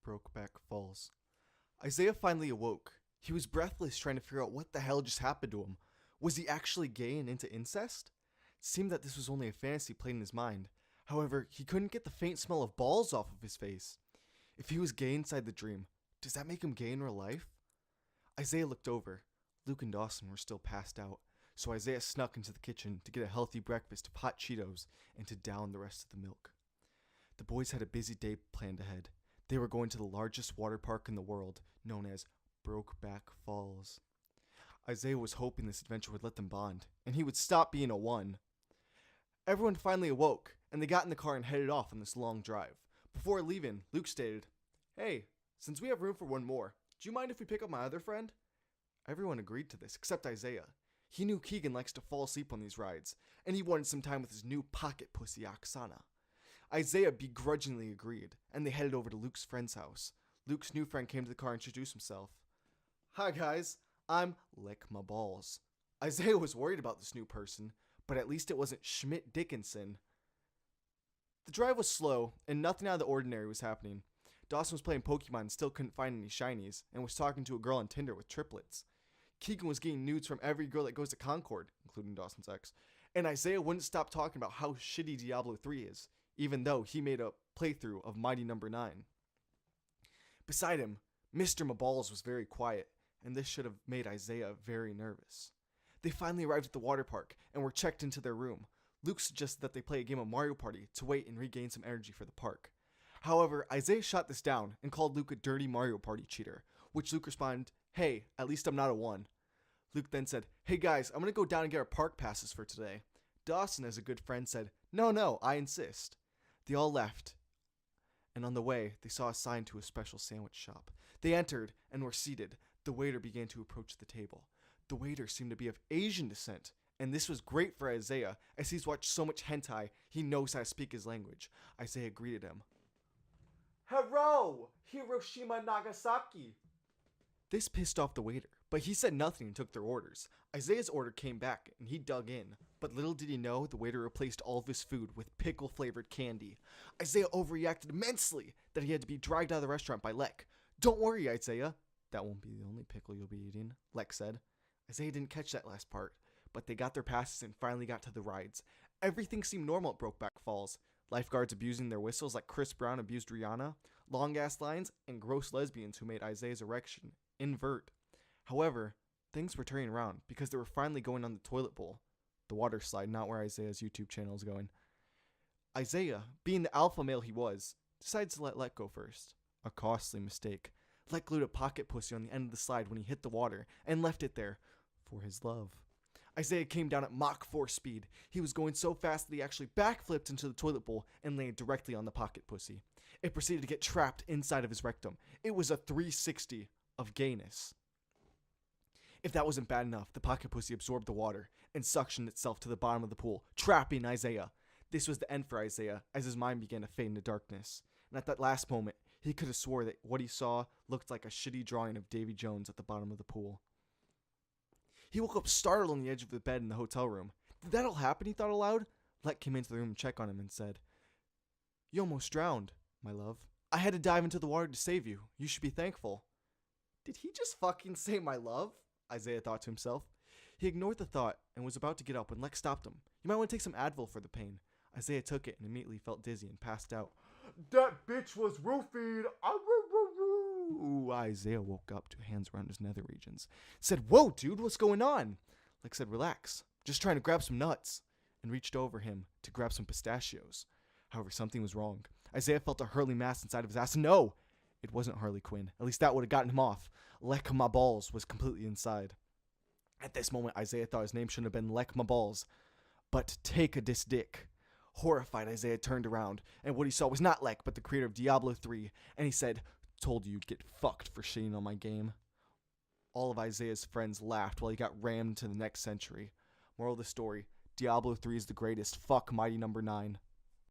Brokeback Falls. Isaiah finally awoke. He was breathless, trying to figure out what the hell just happened to him. Was he actually gay and into incest? It seemed that this was only a fantasy played in his mind. However, he couldn't get the faint smell of balls off of his face. If he was gay inside the dream, does that make him gay in real life? Isaiah looked over. Luke and Dawson were still passed out, so Isaiah snuck into the kitchen to get a healthy breakfast of hot Cheetos and to down the rest of the milk. The boys had a busy day planned ahead. They were going to the largest water park in the world, known as Brokeback Falls. Isaiah was hoping this adventure would let them bond, and he would stop being a one. Everyone finally awoke, and they got in the car and headed off on this long drive. Before leaving, Luke stated, "Hey, since we have room for one more, do you mind if we pick up my other friend?" Everyone agreed to this, except Isaiah. He knew Keegan likes to fall asleep on these rides, and he wanted some time with his new pocket pussy Oksana. Isaiah begrudgingly agreed, and they headed over to Luke's friend's house. Luke's new friend came to the car and introduced himself. "Hi guys, I'm Lick My Balls." Isaiah was worried about this new person, but at least it wasn't Schmidt Dickinson. The drive was slow, and nothing out of the ordinary was happening. Dawson was playing Pokemon and still couldn't find any shinies, and was talking to a girl on Tinder with triplets. Keegan was getting nudes from every girl that goes to Concord, including Dawson's ex, and Isaiah wouldn't stop talking about how shitty Diablo 3 is, even though he made a playthrough of Mighty Number 9. Beside him, Mr. Maballs was very quiet, and this should have made Isaiah very nervous. They finally arrived at the water park and were checked into their room. Luke suggested that they play a game of Mario Party to wait and regain some energy for the park. However, Isaiah shot this down and called Luke a dirty Mario Party cheater, which Luke responded, "Hey, at least I'm not a one." Luke then said, "Hey guys, I'm gonna go down and get our park passes for today." Dawson, as a good friend, said, No, I insist." They all left, and on the way, they saw a sign to a special sandwich shop. They entered and were seated. The waiter began to approach the table. The waiter seemed to be of Asian descent, and this was great for Isaiah, as he's watched so much hentai, he knows how to speak his language. Isaiah greeted him. "Hello, Hiroshima Nagasaki." This pissed off the waiter, but he said nothing and took their orders. Isaiah's order came back, and he dug in, but little did he know the waiter replaced all of his food with pickle-flavored candy. Isaiah overreacted immensely that he had to be dragged out of the restaurant by Lek. "Don't worry, Isaiah. That won't be the only pickle you'll be eating," Lek said. Isaiah didn't catch that last part, but they got their passes and finally got to the rides. Everything seemed normal at Brokeback Falls. Lifeguards abusing their whistles like Chris Brown abused Rihanna, long-ass lines, and gross lesbians who made Isaiah's erection invert. However, things were turning around because they were finally going on the toilet bowl. The water slide, not where Isaiah's YouTube channel is going. Isaiah, being the alpha male he was, decides to let Lek go first. A costly mistake. Lek glued a pocket pussy on the end of the slide when he hit the water and left it there for his love. Isaiah came down at Mach 4 speed. He was going so fast that he actually backflipped into the toilet bowl and landed directly on the pocket pussy. It proceeded to get trapped inside of his rectum. It was a 360 of gayness. If that wasn't bad enough, the pocket pussy absorbed the water and suctioned itself to the bottom of the pool, trapping Isaiah. This was the end for Isaiah, as his mind began to fade into darkness. And at that last moment, he could have swore that what he saw looked like a shitty drawing of Davy Jones at the bottom of the pool. He woke up startled on the edge of the bed in the hotel room. Did that all happen, he thought aloud? Lek came into the room to check on him and said, "You almost drowned, my love. I had to dive into the water to save you. You should be thankful." Did he just fucking say my love? Isaiah thought to himself. He ignored the thought and was about to get up when Lex stopped him. "You might want to take some Advil for the pain." Isaiah took it and immediately felt dizzy and passed out. "That bitch was roofied." Isaiah woke up to hands around his nether regions. Said, "Whoa, dude, what's going on?" Lex said, "Relax. Just trying to grab some nuts," and reached over him to grab some pistachios. However, something was wrong. Isaiah felt a hurling mass inside of his ass. No! It wasn't Harley Quinn. At least that would have gotten him off. Lick My Balls was completely inside. At this moment, Isaiah thought his name shouldn't have been Lick My Balls, but Take a Dis Dick. Horrified, Isaiah turned around, and what he saw was not Lek, but the creator of Diablo 3, and he said, "Told you you'd get fucked for shitting on my game." All of Isaiah's friends laughed while he got rammed into the next century. Moral of the story, Diablo 3 is the greatest. Fuck Mighty Number 9.